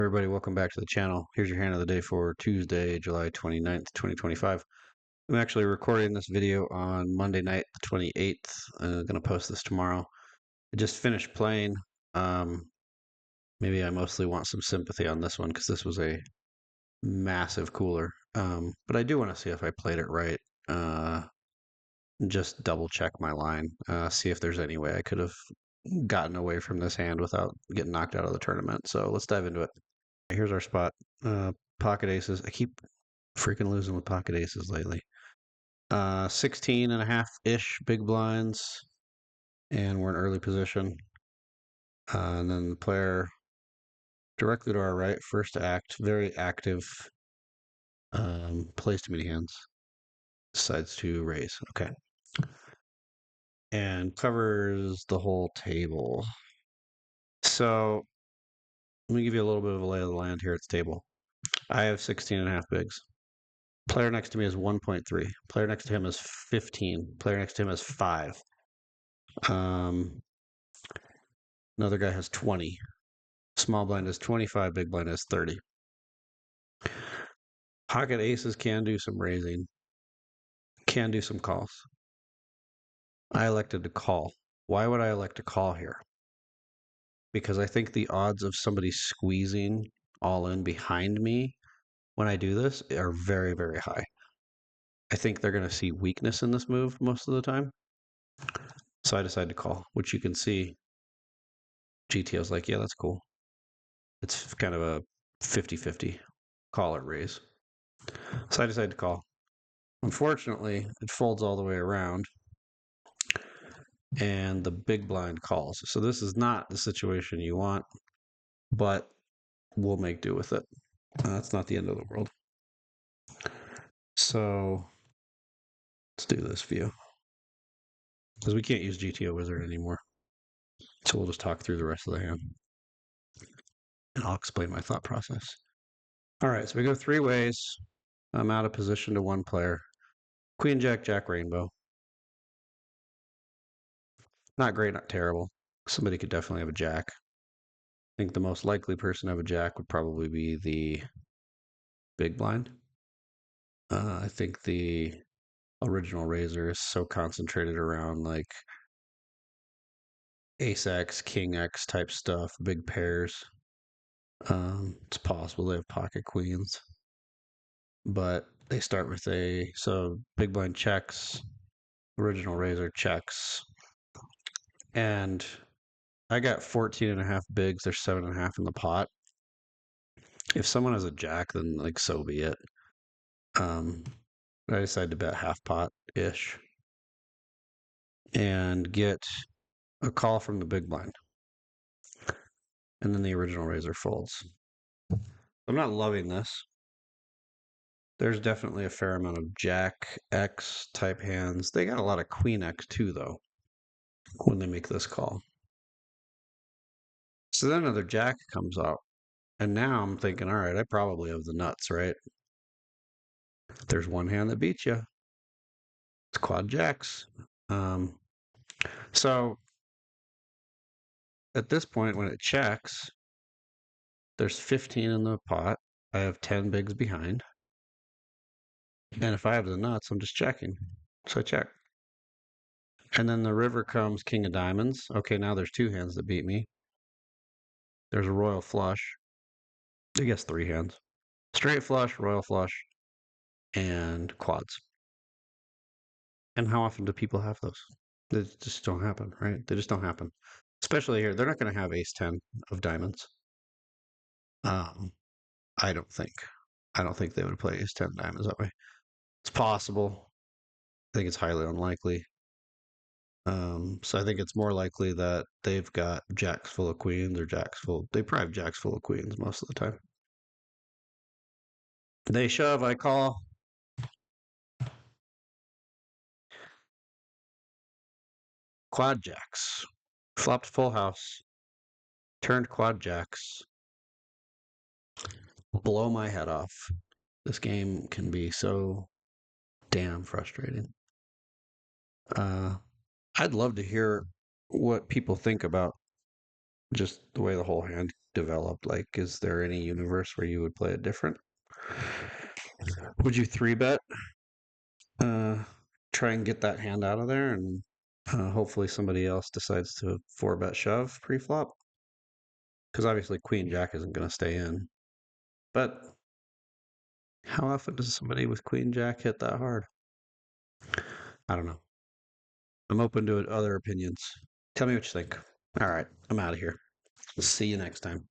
Everybody, welcome back to the channel. Here's your hand of the day for Tuesday, July 29th, 2025. I'm actually recording this video on Monday night, the 28th. I'm going to post this tomorrow. I just finished playing. Um, Maybe I mostly want some sympathy on this one because this was a massive cooler. But I do want to see if I played it right. Just double check my line, see if there's any way I could have gotten away from this hand without getting knocked out of the tournament. So let's dive into it. Here's our spot. Pocket aces. I keep freaking losing with pocket aces lately. 16 and a half-ish big blinds. And we're in early position. And then the player directly to our right, first act, very active, plays too many hands. Decides to raise. Okay. And covers the whole table. So let me give you a little bit of a lay of the land here at the table. I have 16 and a half bigs. Player next to me is 1.3. Player next to him is 15. Player next to him is 5. Another guy has 20. Small blind is 25. Big blind is 30. Pocket aces can do some raising, can do some calls. I elected to call. Why would I elect to call here? Because I think the odds of somebody squeezing all in behind me when I do this are very, very high. I think they're going to see weakness in this move most of the time. So I decided to call, which you can see GTO's like, yeah, that's cool. It's kind of a 50-50 call or raise. So I decided to call. Unfortunately, it folds all the way around and the big blind calls. So this is not the situation you want, but we'll make do with it. It's not the end of the world. So let's do this view because we can't use GTO Wizard anymore. So we'll just talk through the rest of the hand and I'll explain my thought process. All right, so we go three ways. I'm out of position to one player. Queen, Jack, Jack, Rainbow. Not great, not terrible. Somebody could definitely have a Jack. I think the most likely person to have a Jack would probably be the big blind. I think the original Razor is so concentrated around like Ace X, King X type stuff, big pairs. It's possible they have pocket queens, but they start with so big blind checks, original Razor checks, and I got 14 and a half bigs. There's 7.5 in the pot. If someone has a Jack, then like so be it. I decided to bet half pot ish and get a call from the big blind. And then the original Razor folds. I'm not loving this. There's definitely a fair amount of Jack X type hands. They got a lot of Queen X too, though, when they make this call. So then another Jack comes out. And now I'm thinking, all right, I probably have the nuts, right? There's one hand that beats you. It's quad Jacks. So at this point, when it checks, there's 15 in the pot. I have 10 bigs behind. And if I have the nuts, I'm just checking. So I check. And then the river comes King of Diamonds. Okay, now there's two hands that beat me. There's a royal flush. I guess three hands. Straight flush, royal flush, and quads. And how often do people have those? They just don't happen, right? They just don't happen. Especially here. They're not going to have ace 10 of diamonds. I don't think. I don't think they would play ace 10 diamonds that way. It's possible. I think it's highly unlikely. So I think it's more likely that they've got jacks full of queens or jacks full. They probably have jacks full of queens most of the time. They shove, I call. Quad jacks. Flopped full house. Turned quad jacks. Blow my head off. This game can be so damn frustrating. I'd love to hear what people think about Just the way the whole hand developed. Like, is there any universe where you would play it different? Would you three bet? Uh, Try and get that hand out of there, and hopefully somebody else decides to four bet shove pre-flop. Because obviously Queen Jack isn't going to stay in. But how often does somebody with Queen Jack hit that hard? I don't know. I'm open to other opinions. Tell me what you think. All right, I'm out of here. See you next time.